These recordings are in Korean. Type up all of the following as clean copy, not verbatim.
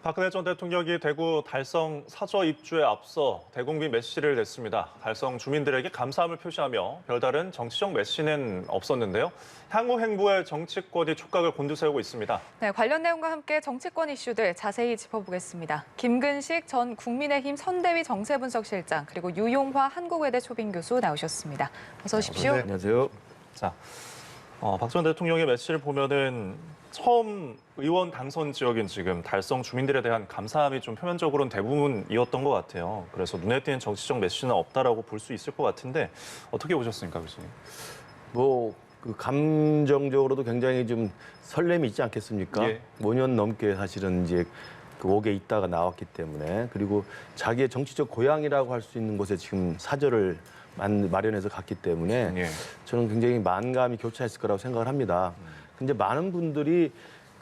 박근혜 전 대통령이 대구 달성 사저 입주에 앞서 대국민 메시지를 냈습니다. 달성 주민들에게 감사함을 표시하며 별다른 정치적 메시지는 없었는데요. 향후 행보에 정치권이 촉각을 곤두세우고 있습니다. 네, 관련 내용과 함께 정치권 이슈들 자세히 짚어보겠습니다. 김근식 전 국민의힘 선대위 정세분석실장 그리고 유용화 한국외대 초빙 교수 나오셨습니다. 어서 오십시오. 네, 안녕하세요. 자, 박 전 대통령의 메시지를 보면은 처음 의원 당선 지역인 지금 달성 주민들에 대한 감사함이 좀 표면적으로는 대부분이었던 것 같아요. 그래서 눈에 띄는 정치적 메시지는 없다라고 볼 수 있을 것 같은데 어떻게 보셨습니까, 교수님? 그 감정적으로도 굉장히 좀 설렘이 있지 않겠습니까? 예. 5년 넘게 사실은 이제 그 옥에 있다가 나왔기 때문에 그리고 자기의 정치적 고향이라고 할 수 있는 곳에 지금 사저를 마련해서 갔기 때문에 예. 저는 굉장히 만감이 교차했을 거라고 생각을 합니다. 근데 많은 분들이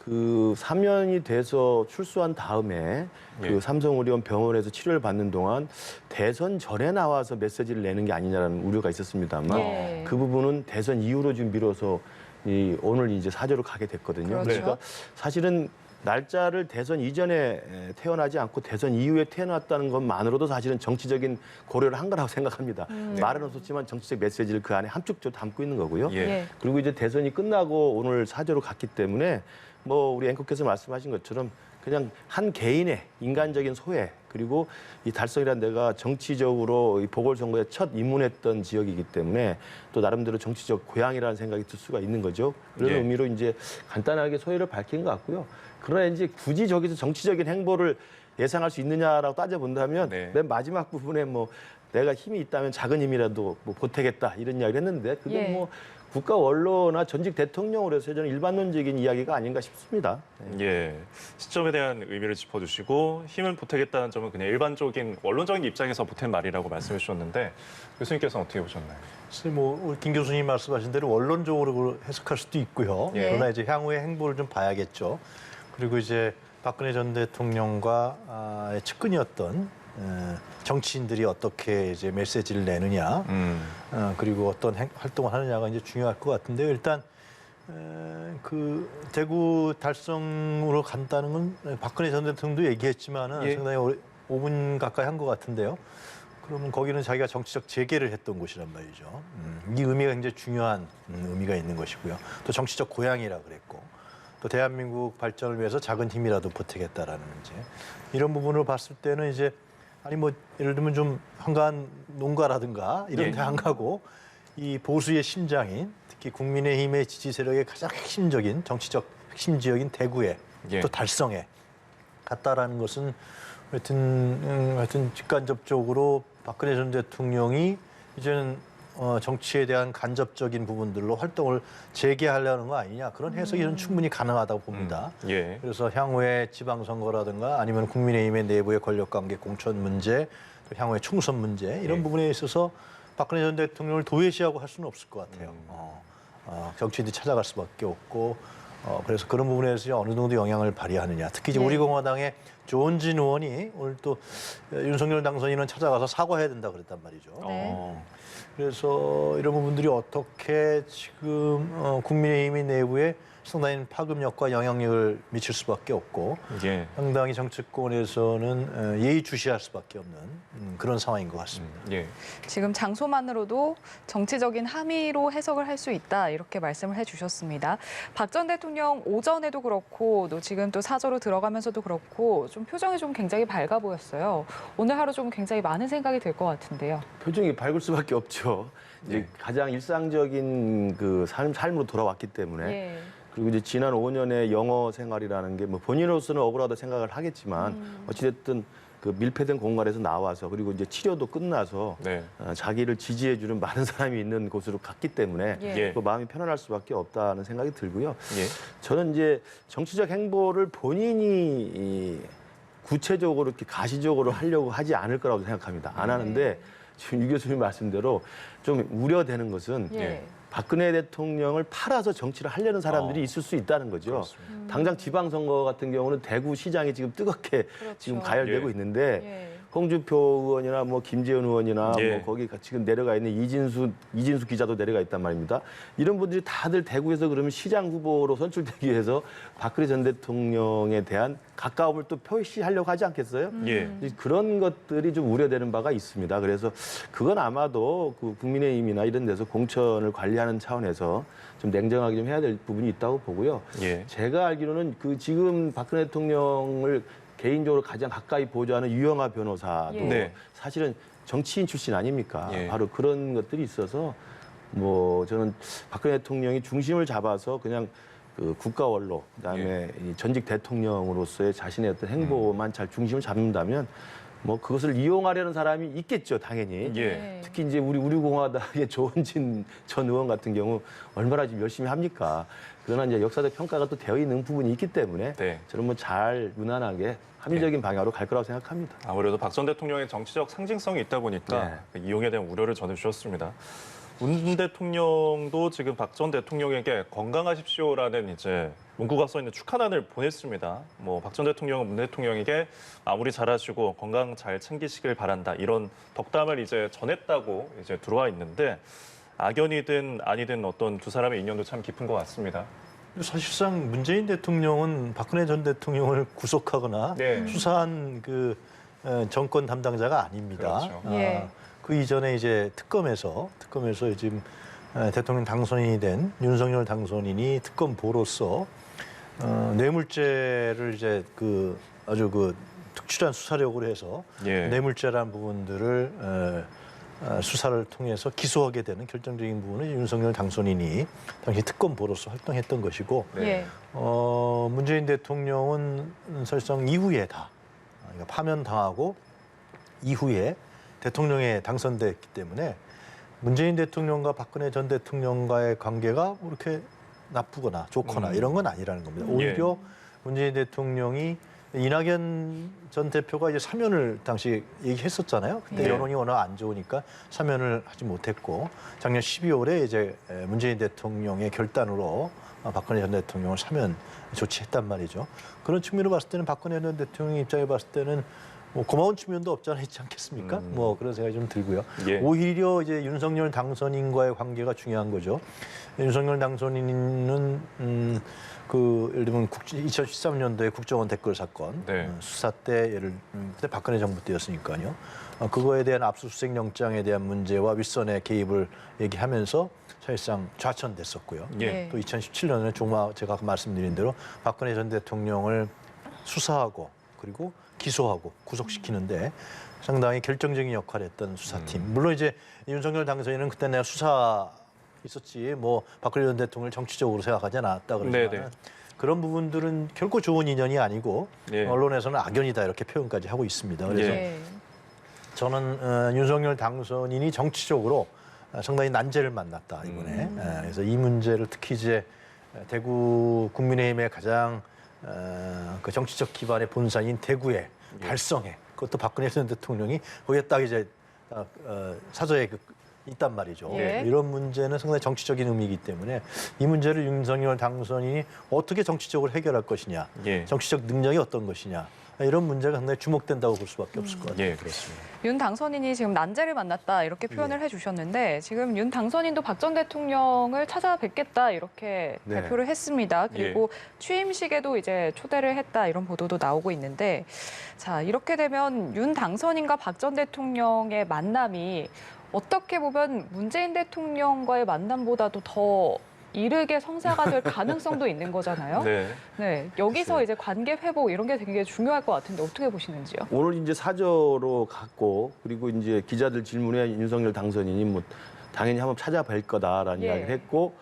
그 사면이 돼서 출소한 다음에 예. 그 삼성의료원 병원에서 치료를 받는 동안 대선 전에 나와서 메시지를 내는 게 아니냐라는 우려가 있었습니다만 예. 그 부분은 대선 이후로 좀 미뤄서 오늘 이제 사저로 가게 됐거든요. 그렇죠. 그러니까 사실은 날짜를 대선 이전에 태어나지 않고 대선 이후에 태어났다는 것만으로도 사실은 정치적인 고려를 한 거라고 생각합니다. 말은 없었지만 정치적 메시지를 그 안에 함축적으로 담고 있는 거고요. 예. 예. 그리고 이제 대선이 끝나고 오늘 사저로 갔기 때문에 뭐 우리 앵커께서 말씀하신 것처럼 그냥 한 개인의 인간적인 소회 그리고 이 달성이라는 데가 정치적으로 이 보궐선거에 첫 입문했던 지역이기 때문에 또 나름대로 정치적 고향이라는 생각이 들 수가 있는 거죠. 그런 예. 의미로 이제 간단하게 소회를 밝힌 것 같고요. 그러나 이제 굳이 저기서 정치적인 행보를 예상할 수 있느냐라고 따져본다면 네. 맨 마지막 부분에 뭐 내가 힘이 있다면 작은 힘이라도 뭐 보태겠다 이런 이야기를 했는데 그게 예. 뭐 국가 원로나 전직 대통령으로 해서 저는 일반론적인 이야기가 아닌가 싶습니다. 예, 시점에 대한 의미를 짚어주시고 힘을 보태겠다는 점은 그냥 일반적인 원론적인 입장에서 보탠 말이라고 말씀해 주셨는데 교수님께서는 어떻게 보셨나요? 사실 뭐 우리 김 교수님 말씀하신 대로 원론적으로 해석할 수도 있고요. 예. 그러나 이제 향후의 행보를 좀 봐야겠죠. 그리고 이제 박근혜 전 대통령과 측근이었던 정치인들이 어떻게 이제 메시지를 내느냐, 그리고 어떤 활동을 하느냐가 이제 중요할 것 같은데요. 일단 그 대구 달성으로 간다는 건 박근혜 전 대통령도 얘기했지만은 예. 상당히 5분 가까이 한 것 같은데요. 그러면 거기는 자기가 정치적 재개를 했던 곳이란 말이죠. 이 의미가 굉장히 중요한 의미가 있는 것이고요. 또 정치적 고향이라 그랬고, 또 대한민국 발전을 위해서 작은 힘이라도 보태겠다라는 문제. 이런 부분을 봤을 때는 이제 아니 뭐 예를 들면 좀 한가한 농가라든가 이런 데 안 가고 이 보수의 심장인 특히 국민의힘의 지지 세력의 가장 핵심적인 정치적 핵심 지역인 대구에 예. 또 달성에 갔다라는 것은 하여튼 직간접적으로 박근혜 전 대통령이 이제는 정치에 대한 간접적인 부분들로 활동을 재개하려는 거 아니냐 그런 해석이 저는 충분히 가능하다고 봅니다. 예. 그래서 향후에 지방선거라든가 아니면 국민의힘의 내부의 권력관계 공천 문제, 또 향후의 총선 문제 이런 예. 부분에 있어서 박근혜 전 대통령을 도외시하고 할 수는 없을 것 같아요. 정치인들이 찾아갈 수밖에 없고 그래서 그런 부분에서 어느 정도 영향을 발휘하느냐. 특히 이제 네. 우리 공화당의 조원진 의원이 오늘 또 윤석열 당선인은 찾아가서 사과해야 된다 그랬단 말이죠. 네. 그래서 이런 부분들이 어떻게 지금 국민의힘의 내부에 상당히 파급력과 영향력을 미칠 수밖에 없고 예. 상당히 정치권에서는 예의주시할 수밖에 없는 그런 상황인 것 같습니다. 예. 지금 장소만으로도 정치적인 함의로 해석을 할 수 있다 이렇게 말씀을 해주셨습니다. 박 전 대통령 오전에도 그렇고 또 지금 또 사저로 들어가면서도 그렇고 좀 표정이 좀 굉장히 밝아 보였어요. 오늘 하루 좀 굉장히 많은 생각이 들 것 같은데요. 표정이 밝을 수밖에 없죠. 이제 네. 가장 일상적인 그 삶으로 돌아왔기 때문에 예. 그리고 이제 지난 5년의 영어 생활이라는 게 뭐 본인으로서는 억울하다 생각을 하겠지만 어찌됐든 그 밀폐된 공간에서 나와서 그리고 이제 치료도 끝나서 네. 자기를 지지해주는 많은 사람이 있는 곳으로 갔기 때문에 예. 그 마음이 편안할 수밖에 없다는 생각이 들고요. 예. 저는 이제 정치적 행보를 본인이 구체적으로 이렇게 가시적으로 하려고 하지 않을 거라고 생각합니다. 안 하는데 지금 유 교수님 말씀대로 좀 우려되는 것은 예. 박근혜 대통령을 팔아서 정치를 하려는 사람들이 있을 수 있다는 거죠. 그렇습니다. 당장 지방선거 같은 경우는 대구시장이 지금 뜨겁게 그렇죠. 지금 가열되고 예. 있는데 예. 홍준표 의원이나 뭐 김재현 의원이나 예. 뭐 거기 지금 내려가 있는 이진수 기자도 내려가 있단 말입니다. 이런 분들이 다들 대구에서 그러면 시장 후보로 선출되기 위해서 박근혜 전 대통령에 대한 가까움을 또 표시하려고 하지 않겠어요? 예. 그런 것들이 좀 우려되는 바가 있습니다. 그래서 그건 아마도 그 국민의힘이나 이런 데서 공천을 관리하는 차원에서 좀 냉정하게 좀 해야 될 부분이 있다고 보고요. 예. 제가 알기로는 그 지금 박근혜 대통령을 개인적으로 가장 가까이 보좌하는 유영하 변호사도 예. 네. 사실은 정치인 출신 아닙니까? 예. 바로 그런 것들이 있어서 뭐 저는 박근혜 대통령이 중심을 잡아서 그냥 그 국가 원로 그다음에 이 전직 대통령으로서의 자신의 어떤 행보만 잘 중심을 잡는다면 뭐 그것을 이용하려는 사람이 있겠죠, 당연히. 예. 특히 이제 우리 공화당의 조원진 전 의원 같은 경우 얼마나 지금 열심히 합니까? 그러나 이제 역사적 평가가 또 되어 있는 부분이 있기 때문에 네. 저는 뭐 잘 무난하게 합리적인 방향으로 갈 거라고 생각합니다. 아무래도 박 전 대통령의 정치적 상징성이 있다 보니까 그 이용에 대한 우려를 전해주셨습니다. 문 대통령도 지금 박 전 대통령에게 건강하십시오라는 이제 문구가 써 있는 축하단을 보냈습니다. 뭐 박 전 대통령은 문 대통령에게 마무리 잘하시고 건강 잘 챙기시길 바란다 이런 덕담을 이제 전했다고 이제 들어와 있는데 악연이든 아니든 어떤 두 사람의 인연도 참 깊은 것 같습니다. 사실상 문재인 대통령은 박근혜 전 대통령을 구속하거나 네. 수사한 그 정권 담당자가 아닙니다. 그렇죠. 예. 그 이전에 이제 특검에서 지금 대통령 당선인이 된 윤석열 당선인이 특검보로서 뇌물죄를 이제 그 아주 그 특출한 수사력으로 해서 예. 뇌물죄라는 부분들을 수사를 통해서 기소하게 되는 결정적인 부분은 윤석열 당선인이 당시 특검보로서 활동했던 것이고 예. 문재인 대통령은 사실상 이후에 그러니까 파면당하고 이후에 대통령에 당선됐기 때문에 문재인 대통령과 박근혜 전 대통령과의 관계가 뭐 이렇게 나쁘거나 좋거나 이런 건 아니라는 겁니다. 오히려 문재인 대통령이 이낙연 전 대표가 이제 사면을 당시 얘기했었잖아요. 그때 네. 여론이 워낙 안 좋으니까 사면을 하지 못했고 작년 12월에 이제 문재인 대통령의 결단으로 박근혜 전 대통령을 사면 조치했단 말이죠. 그런 측면으로 봤을 때는 박근혜 전 대통령 입장에 봤을 때는 뭐 고마운 측면도 없지 않아 있지 않겠습니까? 뭐 그런 생각이 좀 들고요. 예. 오히려 이제 윤석열 당선인과의 관계가 중요한 거죠. 윤석열 당선인은 그 예를 들면 2013년도에 국정원 댓글 사건 네. 수사 때 그때 박근혜 정부 때였으니까요. 그거에 대한 압수수색 영장에 대한 문제와 윗선의 개입을 얘기하면서 사실상 좌천됐었고요. 예. 또 2017년에 제가 아까 말씀드린 대로 박근혜 전 대통령을 수사하고 그리고 기소하고 구속시키는데 상당히 결정적인 역할을 했던 수사팀. 물론 이제 윤석열 당선인은 그때 내가 수사 있었지 뭐 박근혜 전 대통령을 정치적으로 생각하지 않았다 그러지만 네네. 그런 부분들은 결코 좋은 인연이 아니고 예. 언론에서는 악연이다 이렇게 표현까지 하고 있습니다. 그래서 예. 저는 윤석열 당선인이 정치적으로 상당히 난제를 만났다 이번에. 그래서 이 문제를 특히 이제 대구 국민의힘의 가장 그 정치적 기반의 본산인 대구의 달성에 그것도 박근혜 전 대통령이 거기에 딱 이제 사저에 있단 말이죠. 예. 이런 문제는 상당히 정치적인 의미이기 때문에 이 문제를 윤석열 당선인이 어떻게 정치적으로 해결할 것이냐, 예. 정치적 능력이 어떤 것이냐 이런 문제가 상당히 주목된다고 볼 수밖에 없을 것 같아요. 예, 그렇습니다. 윤 당선인이 지금 난제를 만났다 이렇게 표현을 해주셨는데 지금 윤 당선인도 박 전 대통령을 찾아뵙겠다 이렇게 네. 발표를 했습니다. 그리고 취임식에도 이제 초대를 했다 이런 보도도 나오고 있는데 자 이렇게 되면 윤 당선인과 박 전 대통령의 만남이 어떻게 보면 문재인 대통령과의 만남보다도 더 이르게 성사가 될 가능성도 있는 거잖아요. 네. 네, 여기서 이제 관계 회복 이런 게 되게 중요할 것 같은데 어떻게 보시는지요? 오늘 이제 사저로 갔고 그리고 이제 기자들 질문에 윤석열 당선인이 뭐 당연히 한번 찾아뵐 거다라는 예. 이야기를 했고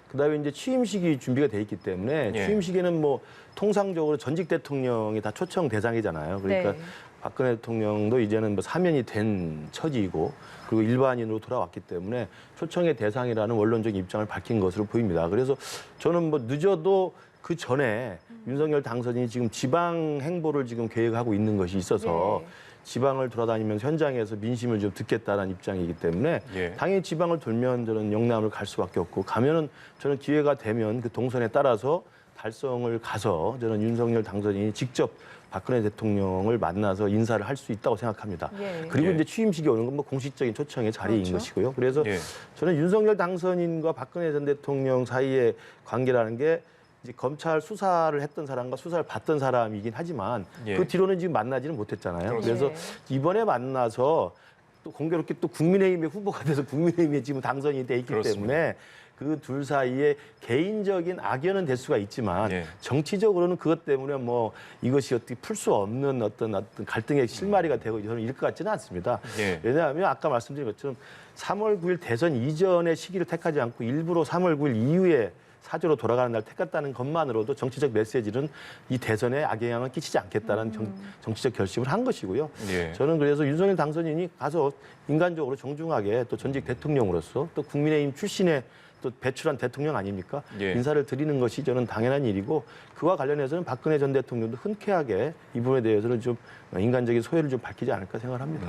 그다음에 이제 취임식이 준비가 돼 있기 때문에 예. 취임식에는 뭐 통상적으로 전직 대통령이 다 초청 대상이잖아요. 그러니까 네. 박근혜 대통령도 이제는 뭐 사면이 된 처지이고 그리고 일반인으로 돌아왔기 때문에 초청의 대상이라는 원론적인 입장을 밝힌 것으로 보입니다. 그래서 저는 뭐 늦어도 그 전에 윤석열 당선인이 지금 지방 행보를 지금 계획하고 있는 것이 있어서 예. 지방을 돌아다니면서 현장에서 민심을 좀 듣겠다는 입장이기 때문에 예. 당연히 지방을 돌면 저는 영남을 갈 수밖에 없고 가면은 저는 기회가 되면 그 동선에 따라서 달성을 가서 저는 윤석열 당선인이 직접 박근혜 대통령을 만나서 인사를 할 수 있다고 생각합니다. 예. 그리고 예. 이제 취임식이 오는 건 뭐 공식적인 초청의 자리인 그렇죠. 것이고요. 그래서 예. 저는 윤석열 당선인과 박근혜 전 대통령 사이의 관계라는 게 이제 검찰 수사를 했던 사람과 수사를 받던 사람이긴 하지만 예. 그 뒤로는 지금 만나지는 못했잖아요. 그렇죠. 그래서 예. 이번에 만나서 또 공교롭게 또 국민의힘의 후보가 돼서 국민의힘에 지금 당선이 돼 있기 그렇습니다. 때문에 그 둘 사이에 개인적인 악연은 될 수가 있지만 예. 정치적으로는 그것 때문에 뭐 이것이 어떻게 풀 수 없는 어떤 갈등의 실마리가 되고 저는 이럴 것 같지는 않습니다. 예. 왜냐하면 아까 말씀드린 것처럼 3월 9일 대선 이전의 시기를 택하지 않고 일부러 3월 9일 이후에 사저로 돌아가는 날 택했다는 것만으로도 정치적 메시지는 이 대선에 악영향을 끼치지 않겠다는 정치적 결심을 한 것이고요. 예. 저는 그래서 윤석열 당선인이 가서 인간적으로 정중하게 또 전직 대통령으로서 또 국민의힘 출신의 또 배출한 대통령 아닙니까? 예. 인사를 드리는 것이 저는 당연한 일이고 그와 관련해서는 박근혜 전 대통령도 흔쾌하게 이 부분에 대해서는 좀 인간적인 소회를 좀 밝히지 않을까 생각을 합니다.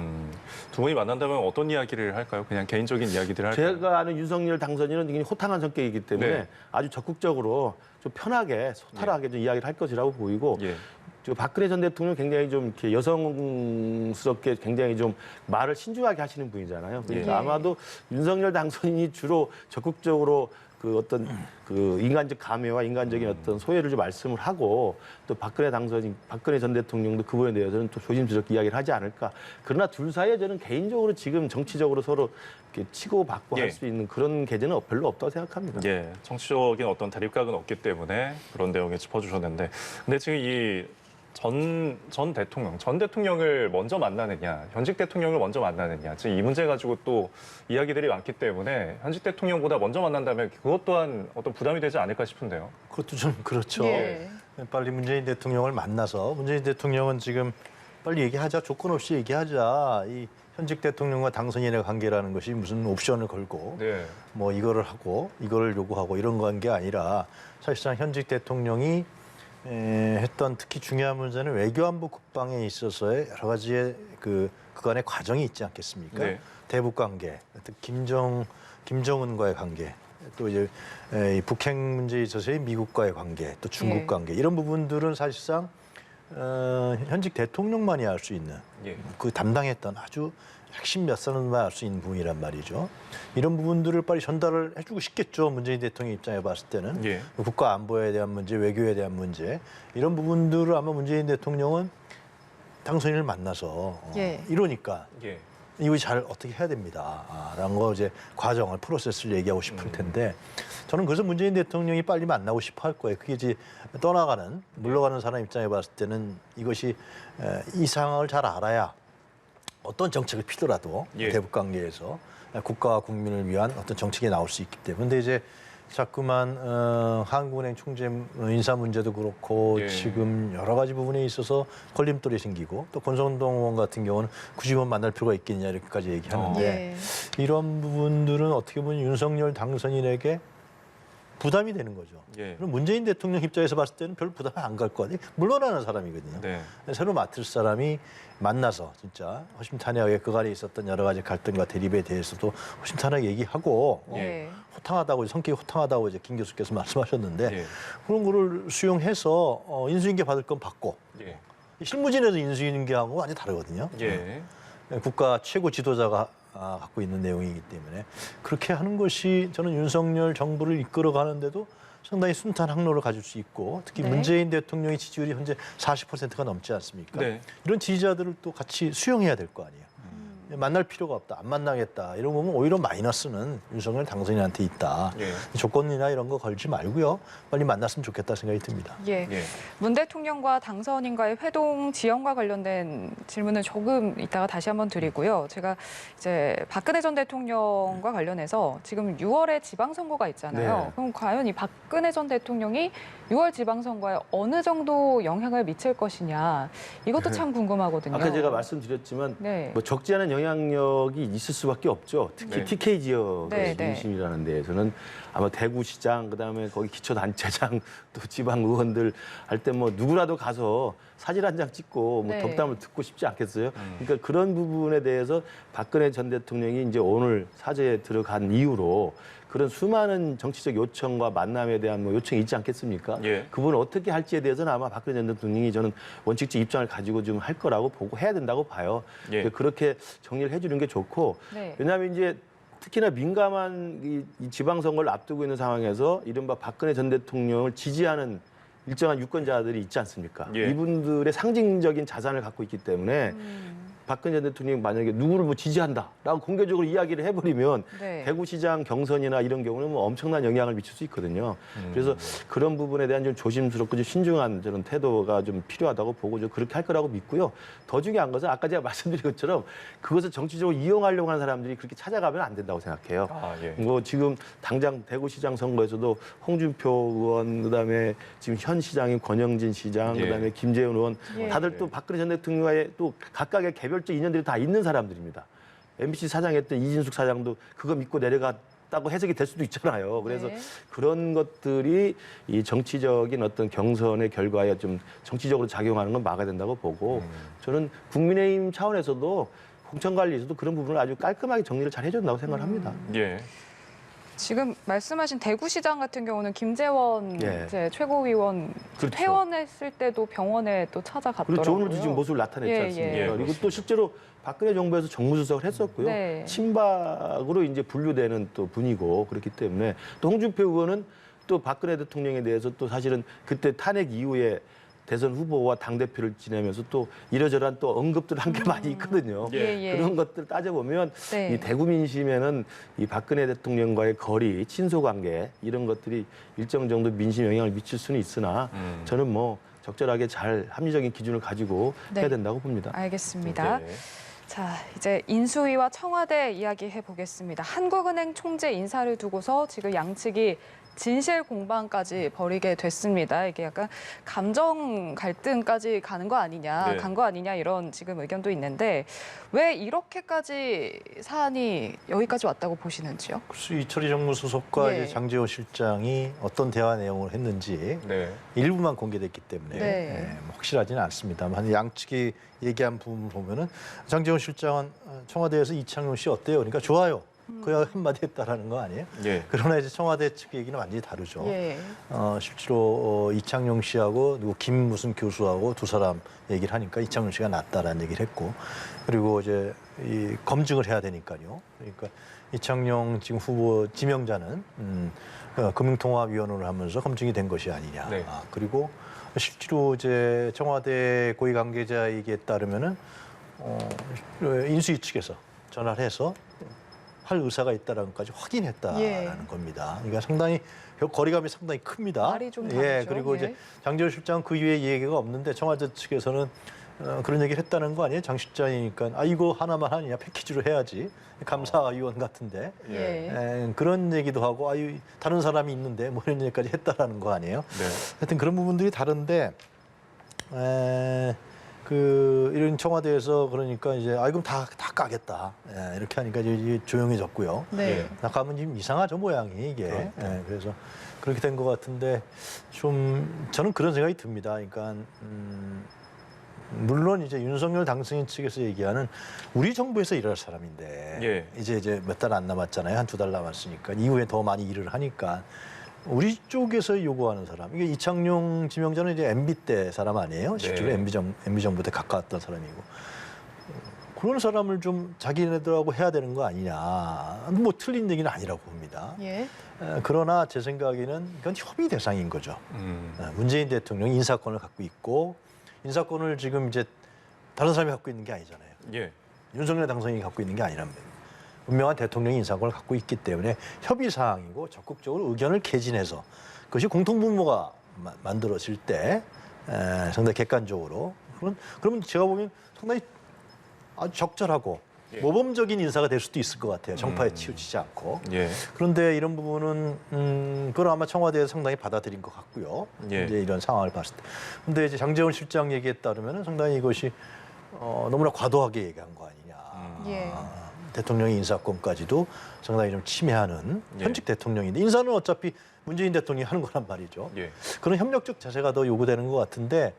두 분이 만난다면 어떤 이야기를 할까요? 그냥 개인적인 이야기들을 할까요? 제가 아는 윤석열 당선인은 굉장히 호탕한 성격이기 때문에 네. 아주 적극적으로 좀 편하게 소탈하게 좀 이야기를 할 것이라고 보이고 예. 저 박근혜 전 대통령 굉장히 좀 이렇게 여성스럽게 굉장히 좀 말을 신중하게 하시는 분이잖아요. 그러니까 예. 아마도 윤석열 당선인이 주로 적극적으로 그 어떤 그 인간적 감회와 인간적인 어떤 소외를 좀 말씀을 하고 또 박근혜 전 대통령도 그 부분에 대해서는 또 조심스럽게 이야기를 하지 않을까. 그러나 둘 사이에 저는 개인적으로 지금 정치적으로 서로 이렇게 치고받고 예. 할 수 있는 그런 계제는 별로 없다고 생각합니다. 예, 정치적인 어떤 대립각은 없기 때문에 그런 내용을 짚어주셨는데, 근데 지금 이 전 대통령을 먼저 만나느냐, 현직 대통령을 먼저 만나느냐, 지금 이 문제 가지고 또 이야기들이 많기 때문에 현직 대통령보다 먼저 만난다면 그것 또한 어떤 부담이 되지 않을까 싶은데요. 그것도 좀 그렇죠. 예. 빨리 문재인 대통령을 만나서 문재인 대통령은 지금 빨리 얘기하자, 조건 없이 얘기하자. 이 현직 대통령과 당선인의 관계라는 것이 무슨 옵션을 걸고 네, 뭐 이거를 하고 이거를 요구하고 이런 관계 아니라 사실상 현직 대통령이 했던 특히 중요한 문제는 외교안보 국방에 있어서의 여러 가지의 그간의 과정이 있지 않겠습니까? 네. 대북 관계, 김정은과의 관계, 또 이제 이 북핵 문제에 있어서의 미국과의 관계, 또 중국 예. 관계 이런 부분들은 사실상 현직 대통령만이 알 수 있는 예. 그 담당했던 아주 핵심 몇 사람만 알 수 있는 부분이란 말이죠. 이런 부분들을 빨리 전달을 해주고 싶겠죠. 문재인 대통령 입장에 봤을 때는 예. 국가 안보에 대한 문제, 외교에 대한 문제 이런 부분들을 아마 문재인 대통령은 당선인을 만나서 예. 이러니까 예. 이거 잘 어떻게 해야 됩니다.라는 거 이제 과정을 프로세스를 얘기하고 싶을 텐데 저는 그래서 문재인 대통령이 빨리 만나고 싶어 할 거예요. 그게 이제 물러가는 사람 입장에 봤을 때는 이것이 이 상황을 잘 알아야 어떤 정책을 피더라도 예. 대북 관계에서 국가와 국민을 위한 어떤 정책이 나올 수 있기 때문에 근데 이제 자꾸만 한국은행 총재 인사 문제도 그렇고 예. 지금 여러 가지 부분에 있어서 걸림돌이 생기고 또 권성동 의원 같은 경우는 굳이 뭐 만날 필요가 있겠냐 이렇게까지 얘기하는데 예. 이런 부분들은 어떻게 보면 윤석열 당선인에게 부담이 되는 거죠. 예. 그럼 문재인 대통령 입장에서 봤을 때는 별 부담이 안 갈 거 아니에요. 물러나는 사람이거든요. 네. 새로 맡을 사람이 만나서 진짜 허심탄회하게 그간에 있었던 여러 가지 갈등과 대립에 대해서도 허심탄회하게 얘기하고 예. 호탕하다고 성격이 호탕하다고 이제 김 교수께서 말씀하셨는데 예. 그런 거를 수용해서 인수인계 받을 건 받고 예. 실무진에서 인수인계하고 완전히 다르거든요. 예. 국가 최고 지도자가 갖고 있는 내용이기 때문에 그렇게 하는 것이 저는 윤석열 정부를 이끌어가는데도 상당히 순탄 항로를 가질 수 있고 특히 네. 문재인 대통령의 지지율이 현재 40%가 넘지 않습니까? 네. 이런 지지자들을 또 같이 수용해야 될 거 아니에요. 만날 필요가 없다, 안 만나겠다 이런 거 보면 오히려 마이너스는 윤석열 당선인한테 있다. 예. 조건이나 이런 거 걸지 말고요. 빨리 만났으면 좋겠다 생각이 듭니다. 예. 예. 문 대통령과 당선인과의 회동 지연과 관련된 질문은 조금 이따가 다시 한번 드리고요. 제가 이제 박근혜 전 대통령과 관련해서 지금 6월에 지방선거가 있잖아요. 네. 그럼 과연 이 박근혜 전 대통령이 6월 지방선거에 어느 정도 영향을 미칠 것이냐 이것도 참 궁금하거든요. 아까 제가 말씀드렸지만 네. 뭐 적지 않은 영향력이 있을 수밖에 없죠. 특히 네. TK 지역의 네, 네. 중심이라는 데에서는 아마 대구시장 그다음에 거기 기초단체장 또 지방 의원들 할 때 뭐 누구라도 가서 사진 한 장 찍고 뭐 네. 덕담을 듣고 싶지 않겠어요? 그러니까 그런 부분에 대해서 박근혜 전 대통령이 이제 오늘 사저에 들어간 이후로 그런 수많은 정치적 요청과 만남에 대한 뭐 요청이 있지 않겠습니까? 예. 그분을 어떻게 할지에 대해서는 아마 박근혜 전 대통령이 저는 원칙적 입장을 가지고 좀 할 거라고 보고 해야 된다고 봐요. 예. 그렇게 정리를 해주는 게 좋고 네. 왜냐하면 이제 특히나 민감한 이 지방선거를 앞두고 있는 상황에서 이른바 박근혜 전 대통령을 지지하는 일정한 유권자들이 있지 않습니까? 예. 이분들의 상징적인 자산을 갖고 있기 때문에 박근혜 전 대통령이 만약에 누구를 뭐 지지한다라고 공개적으로 이야기를 해버리면 네. 대구시장 경선이나 이런 경우는 뭐 엄청난 영향을 미칠 수 있거든요. 그래서 그런 부분에 대한 좀 조심스럽고 좀 신중한 저런 태도가 좀 필요하다고 보고 좀 그렇게 할 거라고 믿고요. 더 중요한 것은 아까 제가 말씀드린 것처럼 그것을 정치적으로 이용하려고 하는 사람들이 그렇게 찾아가면 안 된다고 생각해요. 아, 예. 뭐 지금 당장 대구시장 선거에서도 홍준표 의원 그다음에 지금 현 시장인 권영진 시장 예. 그다음에 김재현 의원 예. 다들 또 박근혜 전 대통령과의 또 각각의 개별적 인연들이 다 있는 사람들입니다. MBC 사장했던 이진숙 사장도 그거 믿고 내려갔다고 해석이 될 수도 있잖아요. 그래서 네. 그런 것들이 이 정치적인 어떤 경선의 결과에 좀 정치적으로 작용하는 건 막아야 된다고 보고 저는 국민의힘 차원에서도 공천관리에서도 그런 부분을 아주 깔끔하게 정리를 잘 해준다고 생각을 합니다. 예. 지금 말씀하신 대구시장 같은 경우는 김재원 예. 이제 최고위원 그렇죠. 퇴원했을 때도 병원에 또 찾아갔더라고요. 그리고 좋은 지금 모습을 나타냈지 예, 않습니까? 예. 그리고 또 실제로 박근혜 정부에서 정무수석을 했었고요. 네. 친박으로 이제 분류되는 또 분이고 그렇기 때문에 또 홍준표 의원은 또 박근혜 대통령에 대해서 또 사실은 그때 탄핵 이후에 대선 후보와 당대표를 지내면서 또 이러저러한 또 언급들 한 게 많이 있거든요. 예, 예. 그런 것들 따져보면 네. 이 대구 민심에는 이 박근혜 대통령과의 거리, 친소관계 이런 것들이 일정 정도 민심 영향을 미칠 수는 있으나 저는 뭐 적절하게 잘 합리적인 기준을 가지고 네. 해야 된다고 봅니다. 알겠습니다. 네. 자, 이제 인수위와 청와대 이야기해 보겠습니다. 한국은행 총재 인사를 두고서 지금 양측이 진실 공방까지 벌이게 됐습니다. 이게 약간 감정 갈등까지 가는 거 아니냐, 네. 간 거 아니냐 이런 지금 의견도 있는데 왜 이렇게까지 사안이 여기까지 왔다고 보시는지요? 글쎄 이철희 정무수석과 예. 이제 장제원 실장이 어떤 대화 내용을 했는지 네. 일부만 공개됐기 때문에 네. 뭐 확실하지는 않습니다만 양측이 얘기한 부분 보면은 장제원 실장은 청와대에서 이창용 씨 어때요? 그러니까 좋아요. 그야 한마디 했다라는 거 아니에요? 예. 그러나 이제 청와대 측 얘기는 완전히 다르죠. 예. 실제로 이창용 씨하고 누구 김 무슨 교수하고 두 사람 얘기를 하니까 이창용 씨가 낫다라는 얘기를 했고 그리고 이제 이 검증을 해야 되니까요. 그러니까 이창용 지금 후보 지명자는 금융통화위원회를 하면서 검증이 된 것이 아니냐. 네. 그리고 실제로 이제 청와대 고위 관계자 얘기에 따르면은 인수위 측에서 전화를 해서 할 의사가 있다라는 것까지 확인했다라는 예. 겁니다. 그러니까 상당히 거리감이 상당히 큽니다. 말이 좀 예, 다르죠. 그리고 예. 이제 장제원 실장 그 이후에 얘기가 없는데 청와대 측에서는 그런 얘기를 했다는 거 아니에요? 장 실장이니까 이거 하나만 하느냐 패키지로 해야지 감사위원 같은데 예. 그런 얘기도 하고 다른 사람이 있는데 뭐 이런 얘기까지 했다라는 거 아니에요? 네. 하여튼 그런 부분들이 다른데 이런 청와대에서 그러니까 이제 그럼 다 까겠다 이렇게 하니까 이제 조용해졌고요. 네. 나가면 좀 이상하죠 모양이 이게. 그래서 그렇게 된 것 같은데 좀 저는 그런 생각이 듭니다. 그러니까 물론 이제 윤석열 당선인 측에서 얘기하는 우리 정부에서 일할 사람인데 예. 이제 몇 달 안 남았잖아요. 한 2달 남았으니까 이후에 더 많이 일을 하니까 우리 쪽에서 요구하는 사람 이게 이창용 지명자는 이제 MB 때 사람 아니에요? 실제로 네. MB 정부 때 가까웠던 사람이고 그런 사람을 좀 자기네들하고 해야 되는 거 아니냐? 뭐 틀린 얘기는 아니라고 봅니다. 예. 그러나 제 생각에는 이건 협의 대상인 거죠. 문재인 대통령이 인사권을 갖고 있고 인사권을 지금 이제 다른 사람이 갖고 있는 게 아니잖아요. 예. 윤석열 당선인이 갖고 있는 게 아니란 말이에요. 분명한 대통령이 인사권을 갖고 있기 때문에 협의 사항이고 적극적으로 의견을 개진해서 그것이 공통분모가 만들어질 때 상당히 객관적으로 그러면 제가 보면 상당히 아주 적절하고 예. 모범적인 인사가 될 수도 있을 것 같아요. 정파에 치우치지 않고. 예. 그런데 이런 부분은 그걸 아마 청와대에서 상당히 받아들인 것 같고요. 예. 이제 이런 상황을 봤을 때. 근데 이제 장제원 실장 얘기에 따르면 상당히 이것이 너무나 과도하게 얘기한 거 아니냐. 예. 대통령의 인사권까지도 상당히 좀 침해하는 예. 현직 대통령인데 인사는 어차피 문재인 대통령이 하는 거란 말이죠. 예. 그런 협력적 자세가 더 요구되는 것 같은데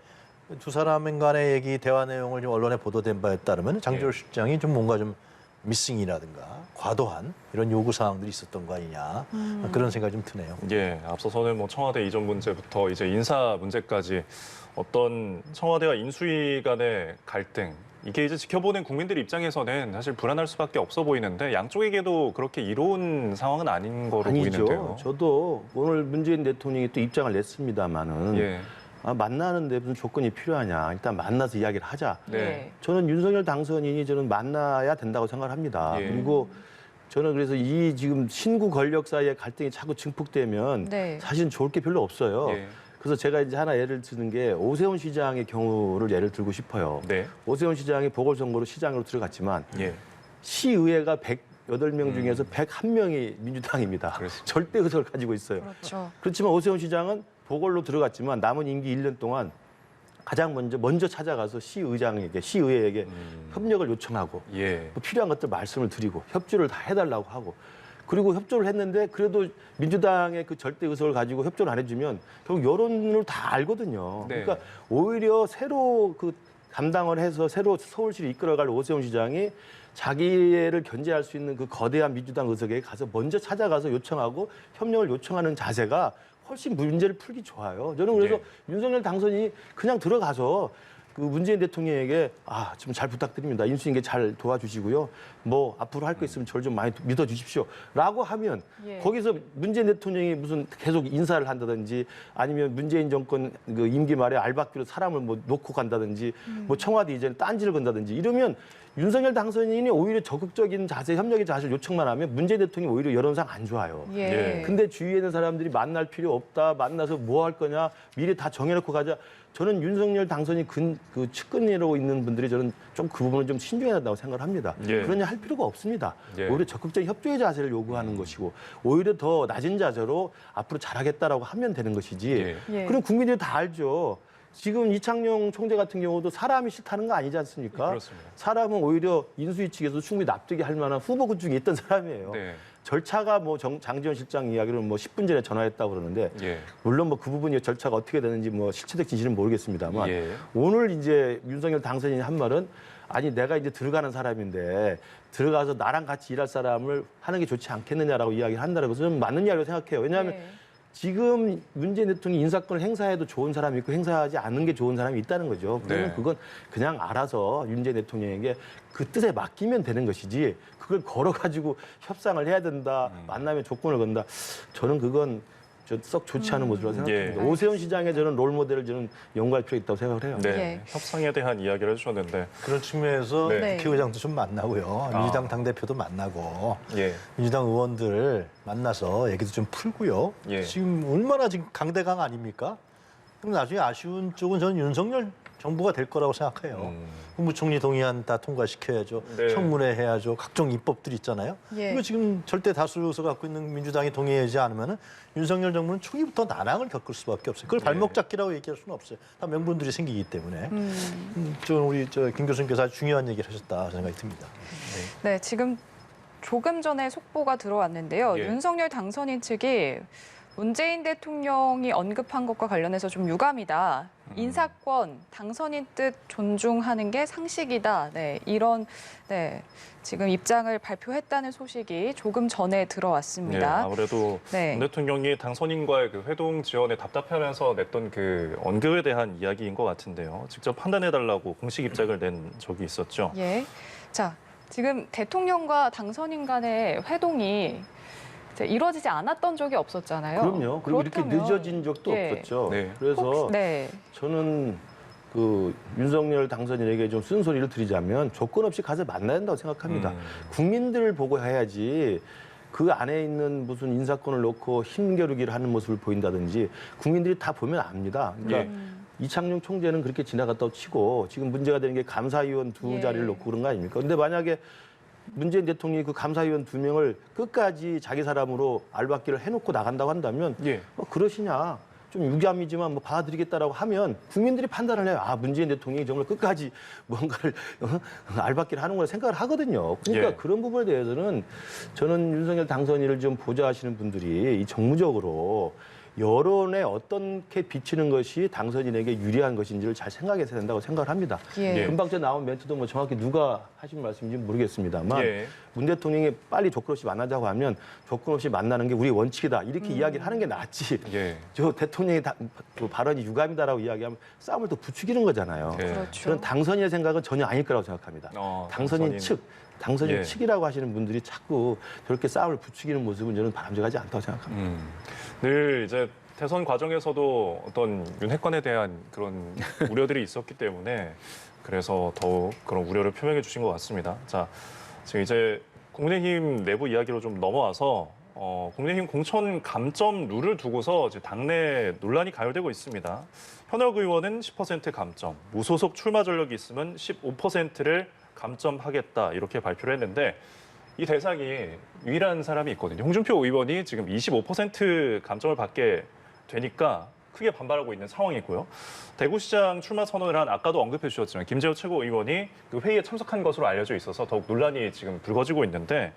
두 사람 간의 얘기 대화 내용을 좀 언론에 보도된 바에 따르면 장제원 실장이 좀 뭔가 좀 미싱이라든가 과도한 이런 요구 사항들이 있었던 거 아니냐 그런 생각이 좀 드네요. 예, 앞서서는 뭐 청와대 이전 문제부터 이제 인사 문제까지 어떤 청와대와 인수위 간의 갈등, 이게 이제 지켜보는 국민들 입장에서는 사실 불안할 수밖에 없어 보이는데 양쪽에게도 그렇게 이로운 상황은 아닌 거로 아니죠. 보이는데요. 저도 오늘 문재인 대통령이 또 입장을 냈습니다마는 예, 만나는데 무슨 조건이 필요하냐. 일단 만나서 이야기를 하자. 네. 저는 윤석열 당선인이 저는 만나야 된다고 생각을 합니다. 예. 그리고 저는 그래서 이 지금 신구 권력 사이의 갈등이 자꾸 증폭되면 네. 사실은 좋을 게 별로 없어요. 예, 그래서 제가 이제 하나 예를 드는 게 오세훈 시장의 경우를 예를 들고 싶어요. 네, 오세훈 시장이 보궐선거로 시장으로 들어갔지만 예, 시의회가 108명 중에서 101명이 민주당입니다. 그렇습니다. 절대 의석을 가지고 있어요. 그렇죠. 그렇지만 오세훈 시장은 보궐로 들어갔지만 남은 임기 1년 동안 가장 먼저 찾아가서 시의회에게 협력을 요청하고 예, 뭐 필요한 것들 말씀을 드리고 협조를 다 해달라고 하고 그리고 협조를 했는데 그래도 민주당의 그 절대 의석을 가지고 협조를 안 해주면 결국 여론을 다 알거든요. 네. 그러니까 오히려 새로 그 감당을 해서 새로 서울시를 이끌어갈 오세훈 시장이 자기를 견제할 수 있는 그 거대한 민주당 의석에 가서 먼저 찾아가서 요청하고 협력을 요청하는 자세가 훨씬 문제를 풀기 좋아요. 저는 그래서 네. 윤석열 당선인이 그냥 들어가서 그 문재인 대통령에게 좀 잘 부탁드립니다. 인수인계 잘 도와주시고요. 뭐 앞으로 할 거 있으면 저를 좀 많이 믿어주십시오.라고 하면 예. 거기서 문재인 대통령이 무슨 계속 인사를 한다든지 아니면 문재인 정권 그 임기 말에 알박기로 사람을 뭐 놓고 간다든지 뭐 청와대 이전에 딴지를 건다든지 이러면 윤석열 당선인이 오히려 적극적인 자세, 협력의 자세를 요청만 하면 문재인 대통령이 오히려 여론상 안 좋아요. 예. 예. 근데 주위에 있는 사람들이 만날 필요 없다. 만나서 뭐 할 거냐. 미리 다 정해놓고 가자. 저는 윤석열 당선이 그 측근으로 있는 분들이 저는 좀 그 부분을 좀 신중해야 된다고 생각을 합니다. 예. 그러냐 할 필요가 없습니다. 예. 오히려 적극적인 협조의 자세를 요구하는 것이고 오히려 더 낮은 자세로 앞으로 잘하겠다라고 하면 되는 것이지. 예. 예. 그럼 국민들이 다 알죠. 지금 이창용 총재 같은 경우도 사람이 싫다는 거 아니지 않습니까? 그렇습니다. 사람은 오히려 인수위 측에서 충분히 납득이 할 만한 후보군 중에 있던 사람이에요. 네, 절차가 뭐 장지원 실장 이야기로는 뭐 10분 전에 전화했다고 그러는데 예, 물론 뭐 그 부분이 절차가 어떻게 되는지 뭐 실체적 진실은 모르겠습니다만 예. 오늘 이제 윤석열 당선인이 한 말은 아니 내가 이제 들어가는 사람인데 들어가서 나랑 같이 일할 사람을 하는 게 좋지 않겠느냐라고 이야기를 한다는 것은 맞는 이야기라고 생각해요. 왜냐하면 예. 지금 문재인 대통령이 인사권을 행사해도 좋은 사람이 있고 행사하지 않는 게 좋은 사람이 있다는 거죠. 그러면 네. 그건 그냥 알아서 문재인 대통령에게 그 뜻에 맡기면 되는 것이지 그걸 걸어가지고 협상을 해야 된다. 만나면 조건을 건다. 저는 그건 썩 좋지 않은 모습이라고 생각합니다. 예. 오세훈 시장의 저는 롤 모델을 저는 연구할 필요가 있다고 생각을 해요. 네. 예. 협상에 대한 이야기를 해주셨는데, 그런 측면에서 네. 국회의장도 좀 만나고요. 아. 민주당 당대표도 만나고 예, 민주당 의원들 만나서 얘기도 좀 풀고요. 예. 지금 얼마나 지금 강대강 아닙니까? 그럼 나중에 아쉬운 쪽은 저는 윤석열 정부가 될 거라고 생각해요. 국무총리 동의안 다 통과시켜야죠. 네. 청문회 해야죠. 각종 입법들 있잖아요. 예. 이거 지금 절대 다수를 갖고 있는 민주당이 동의하지 않으면 윤석열 정부는 초기부터 난항을 겪을 수밖에 없어요. 그걸 발목 잡기라고 얘기할 수는 없어요. 다 명분들이 생기기 때문에. 저는 우리 김 교수님께서 아주 중요한 얘기를 하셨다 생각이 듭니다. 네, 지금 조금 전에 속보가 들어왔는데요. 예. 윤석열 당선인 측이 문재인 대통령이 언급한 것과 관련해서 좀 유감이다. 인사권, 당선인 뜻 존중하는 게 상식이다. 네, 이런 지금 입장을 발표했다는 소식이 조금 전에 예, 들어왔습니다. 아무래도 네. 문 대통령이 당선인과의 그 회동 지원에 답답해하면서 냈던 그 언급에 대한 이야기인 것 같은데요. 직접 판단해달라고 공식 입장을 낸 적이 있었죠. 예. 자, 지금 대통령과 당선인 간의 회동이 이제 이루어지지 않았던 적이 없었잖아요. 그럼요. 그리고 이렇게 그렇다면, 늦어진 적도 예. 없었죠. 네. 그래서 네. 저는 그 윤석열 당선인에게 좀 쓴소리를 드리자면 조건 없이 가서 만나야 된다고 생각합니다. 국민들을 보고 해야지 그 안에 있는 무슨 인사권을 놓고 힘겨루기를 하는 모습을 보인다든지 국민들이 다 보면 압니다. 그러니까 이창용 총재는 그렇게 지나갔다고 치고 지금 문제가 되는 게 감사위원 두 예. 자리를 놓고 그런 거 아닙니까? 근데 만약에 문재인 대통령이 그 감사위원 2명을 끝까지 자기 사람으로 알박기를 해놓고 나간다고 한다면 예. 그러시냐. 좀 유감이지만 뭐 받아들이겠다라고 하면 국민들이 판단을 해요. 문재인 대통령이 정말 끝까지 뭔가를 알박기를 하는 걸 생각을 하거든요. 그러니까 예. 그런 부분에 대해서는 저는 윤석열 당선인을 좀 보좌하시는 분들이 이 정무적으로 여론에 어떻게 비치는 것이 당선인에게 유리한 것인지를 잘 생각해야 된다고 생각을 합니다. 예. 금방 전에 나온 멘트도 뭐 정확히 누가 하신 말씀인지 모르겠습니다만 예. 문 대통령이 빨리 조건 없이 만나자고 하면 조건 없이 만나는 게 우리 원칙이다. 이렇게 이야기를 하는 게 낫지. 예. 저 대통령이 그 발언이 유감이다라고 이야기하면 싸움을 또 부추기는 거잖아요. 예. 그렇죠. 저는 당선인의 생각은 전혀 아닐 거라고 생각합니다. 당선인 당선인 예. 측이라고 하시는 분들이 자꾸 저렇게 싸움을 부추기는 모습은 저는 바람직하지 않다고 생각합니다. 늘 이제 대선 과정에서도 어떤 윤핵관에 대한 그런 우려들이 있었기 때문에 그래서 더욱 그런 우려를 표명해 주신 것 같습니다. 자, 지금 이제 국민의힘 내부 이야기로 좀 넘어와서 국민의힘 공천 감점 룰을 두고서 이제 당내 논란이 가열되고 있습니다. 현역 의원은 10% 감점, 무소속 출마 전력이 있으면 15%를 감점하겠다 이렇게 발표를 했는데 이 대상이 유일한 사람이 있거든요. 홍준표 의원이 지금 25% 감점을 받게 되니까 크게 반발하고 있는 상황이고요. 대구시장 출마 선언을 한 아까도 언급해 주셨지만 김재호 최고위원이 그 회의에 참석한 것으로 알려져 있어서 더욱 논란이 지금 불거지고 있는데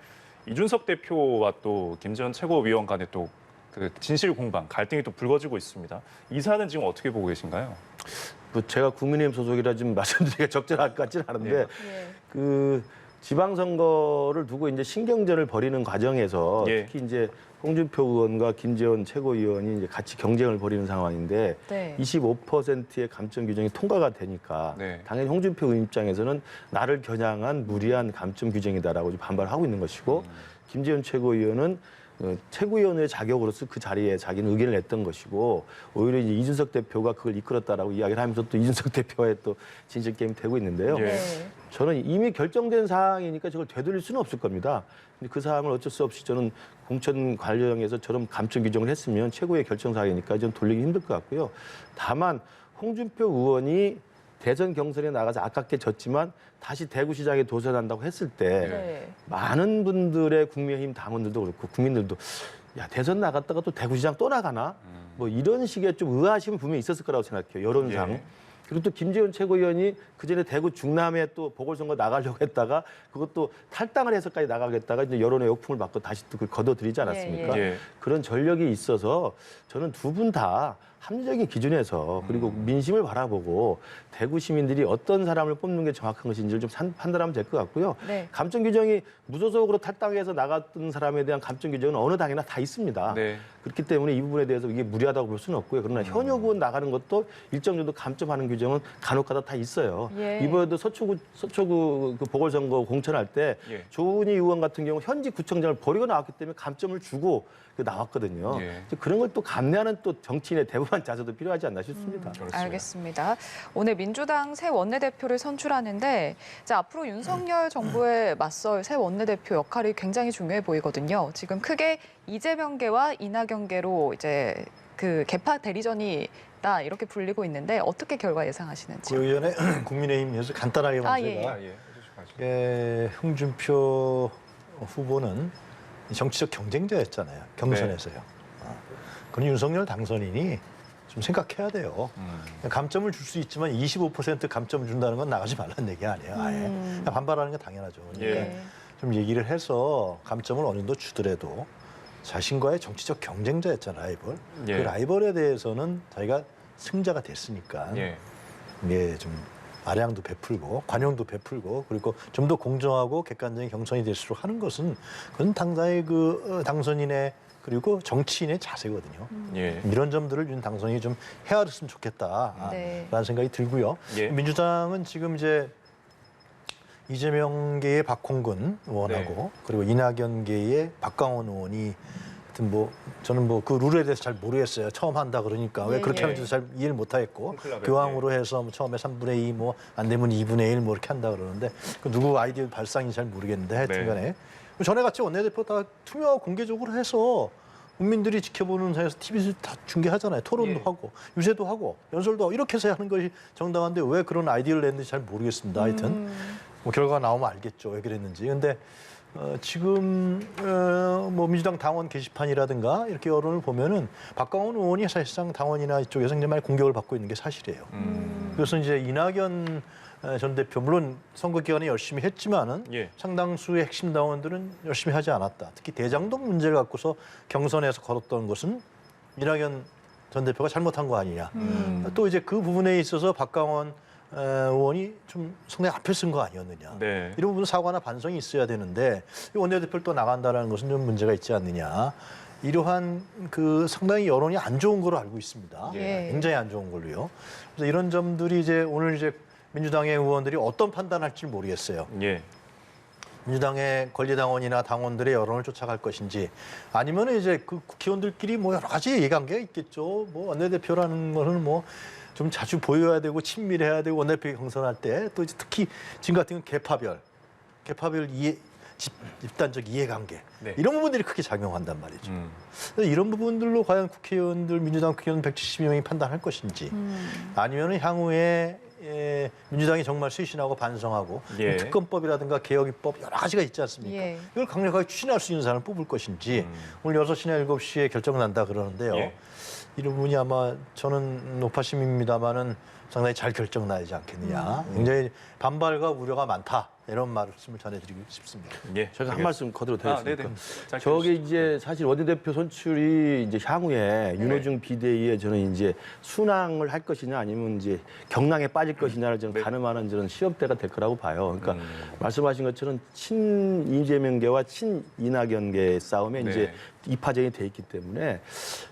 이준석 대표와 또 김재현 최고위원 간에 또 그 진실 공방, 갈등이 또 불거지고 있습니다. 이 사안은 지금 어떻게 보고 계신가요? 뭐 제가 국민의힘 소속이라 좀 말씀드리기가 적절할 것 같지는 않은데 예. 예. 그 지방선거를 두고 이제 신경전을 벌이는 과정에서 예. 특히 이제 홍준표 의원과 김재원 최고위원이 이제 같이 경쟁을 벌이는 상황인데 네. 25%의 감점 규정이 통과가 되니까 네. 당연히 홍준표 의원 입장에서는 나를 겨냥한 무리한 감점 규정이다라고 이제 반발하고 있는 것이고 김재원 최고위원은 최고위원의 자격으로서 그 자리에 자기는 의견을 냈던 것이고 오히려 이제 이준석 대표가 그걸 이끌었다라고 이야기를 하면서 또 이준석 대표와의 또 진실 게임이 되고 있는데요. 예. 네. 저는 이미 결정된 사항이니까 저걸 되돌릴 수는 없을 겁니다. 근데 그 사항을 어쩔 수 없이 저는 공천 관련해서 저런 감점 규정을 했으면 최고의 결정 사항이니까 좀 돌리기 힘들 것 같고요. 다만 홍준표 의원이 대선 경선에 나가서 아깝게 졌지만 다시 대구시장에 도전한다고 했을 때 네. 많은 분들의 국민의힘 당원들도 그렇고 국민들도 야 대선 나갔다가 또 대구시장 또 나가나? 뭐 이런 식의 좀 의아심은 분명히 있었을 거라고 생각해요. 여론상. 예. 그리고 또 김재원 최고위원이 그전에 대구 중남에 또 보궐선거 나가려고 했다가 그것도 탈당을 해서까지 나가겠다가 이제 여론의 역풍을 받고 다시 또 그걸 걷어들이지 않았습니까? 예. 그런 전력이 있어서 저는 두 분 다 합리적인 기준에서 그리고 민심을 바라보고 대구 시민들이 어떤 사람을 뽑는 게 정확한 것인지를 좀 판단하면 될 것 같고요. 네. 감점 규정이 무소속으로 탈당해서 나갔던 사람에 대한 감점 규정은 어느 당이나 다 있습니다. 네. 그렇기 때문에 이 부분에 대해서 이게 무리하다고 볼 수는 없고요. 그러나 현역 의원 나가는 것도 일정 정도 감점하는 규정은 간혹가다 다 있어요. 예. 이번에도 서초구 그 보궐선거 공천할 때 예. 조은희 의원 같은 경우 현직 구청장을 버리고 나왔기 때문에 감점을 주고 나왔거든요. 예. 그런 걸 또 감내하는 또 정치인의 대범한 자세도 필요하지 않나 싶습니다. 그렇습니다. 알겠습니다. 오늘 민주당 새 원내대표를 선출하는데 이제 앞으로 윤석열 정부에 맞설 새 원내대표 역할이 굉장히 중요해 보이거든요. 지금 크게 이재명계와 이낙연계로 이제 그 개파 대리전이다 이렇게 불리고 있는데 어떻게 결과 예상하시는지요? 그 전에 국민의힘에서 간단하게만 아, 제가 예. 홍준표 후보는 정치적 경쟁자였잖아요. 경선에서요. 그런 윤석열 당선인이 좀 생각해야 돼요. 감점을 줄 수 있지만 25% 감점을 준다는 건 나가지 말라는 얘기 아니에요. 아예. 그냥 반발하는 게 당연하죠. 그러니까 예. 좀 얘기를 해서 감점을 어느 정도 주더라도 자신과의 정치적 경쟁자였잖아요. 라이벌. 예. 그 라이벌에 대해서는 자기가 승자가 됐으니까 예. 이게 좀 아량도 베풀고 관용도 베풀고 그리고 좀 더 공정하고 객관적인 경선이 될수록 하는 것은 그건 당사의 그 당선인의 그리고 정치인의 자세거든요. 예. 이런 점들을 윤 당선인이 좀 헤아렸으면 좋겠다라는 네. 생각이 들고요. 예. 민주당은 지금 이제 이재명계의 박홍근 의원하고 네. 그리고 이낙연계의 박강원 의원이 하여튼 뭐 저는 뭐 그 룰에 대해서 잘 모르겠어요. 처음 한다 그러니까 왜 예, 그렇게 예. 하는지도 잘 이해를 못 하겠고 콘클라베, 교황으로 해서 뭐 처음에 3분의 2 뭐 안 되면 2분의 1 뭐 이렇게 한다 그러는데 그 누구 아이디어 발상인지 잘 모르겠는데 하여튼간에 네. 전에 같이 원내대표 다 투명하고 공개적으로 해서 국민들이 지켜보는 사이에서 TV에서 다 중계하잖아요. 토론도 예. 하고 유세도 하고 연설도 하고 이렇게 해서 하는 것이 정당한데 왜 그런 아이디어를 냈는지 잘 모르겠습니다. 하여튼 뭐 결과가 나오면 알겠죠. 왜 그랬는지. 근데 지금 뭐 민주당 당원 게시판이라든가 이렇게 여론을 보면은 박강원 의원이 사실상 당원이나 이쪽에서 굉장히 많이 공격을 받고 있는 게 사실이에요. 그래서 이제 이낙연 전 대표 물론 선거 기간에 열심히 했지만은 예. 상당수의 핵심 당원들은 열심히 하지 않았다. 특히 대장동 문제를 갖고서 경선에서 걸었던 것은 이낙연 전 대표가 잘못한 거 아니냐. 또 이제 그 부분에 있어서 박강원 의원이 좀 상당히 앞에 쓴 거 아니었느냐. 네. 이런 부분 사과나 반성이 있어야 되는데 이 원내대표를 또 나간다는 것은 좀 문제가 있지 않느냐. 이러한 그 상당히 여론이 안 좋은 걸로 알고 있습니다. 예. 굉장히 안 좋은 걸로요. 그래서 이런 점들이 이제 오늘 이제 민주당의 의원들이 어떤 판단할지 모르겠어요. 예. 민주당의 권리당원이나 당원들의 여론을 쫓아갈 것인지 아니면 이제 그 국회의원들끼리 뭐 여러 가지 이해관계가 있겠죠. 뭐 원내대표라는 거는 뭐 좀 자주 보여야 되고 친밀해야 되고 원내대표 경선할 때 또 이제 특히 지금 같은 경우 개파별 집단적 이해관계 네. 이런 부분들이 크게 작용한단 말이죠. 그래서 이런 부분들로 과연 국회의원들 민주당 국회의원 170여 명이 판단할 것인지 아니면 향후에 민주당이 정말 쇄신하고 반성하고 예. 특검법이라든가 개혁입법 여러 가지가 있지 않습니까? 예. 이걸 강력하게 추진할 수 있는 사람을 뽑을 것인지 오늘 6시나 7시에 결정난다 그러는데요. 예. 이런 부분이 아마 저는 노파심입니다마는 상당히 잘 결정나지 않겠느냐. 굉장히 반발과 우려가 많다. 이런 말씀을 전해드리고 싶습니다. 예. 제가 한 말씀 거들어 되겠습니까? 네네. 짧게 저게 해주시죠. 이제 사실 원내대표 선출이 이제 향후에 윤호중 비대위에 저는 이제 순항을 할 것이냐 아니면 이제 경랑에 빠질 것이냐를 저는 가늠하는 저는 시험대가 될 거라고 봐요. 그러니까 말씀하신 것처럼 친 이재명계와 친 이낙연계의 싸움에 네. 이제 이파전이 돼 있기 때문에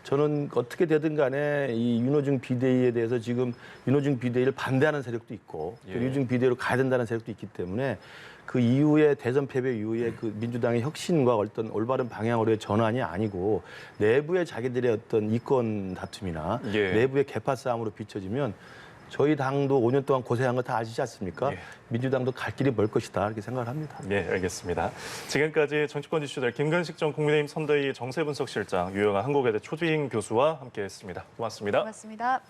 저는 어떻게 되든 간에 이 윤호중 비대위에 대해서 지금 윤호중 비대위를 반대하는 세력도 있고 또 예. 윤호중 비대위로 가야 된다는 세력도 있기 때문에 그 이후에 대선 패배 이후에 그 민주당의 혁신과 어떤 올바른 방향으로의 전환이 아니고 내부의 자기들의 어떤 이권 다툼이나 예. 내부의 개파 싸움으로 비춰지면 저희 당도 5년 동안 고생한 거 다 아시지 않습니까? 예. 민주당도 갈 길이 멀 것이다 이렇게 생각을 합니다. 예, 알겠습니다. 지금까지 정치권 이슈들 김근식 전 국민의힘 선대위 정세분석실장, 유영아 한국외대 초빙 교수와 함께했습니다. 고맙습니다. 고맙습니다.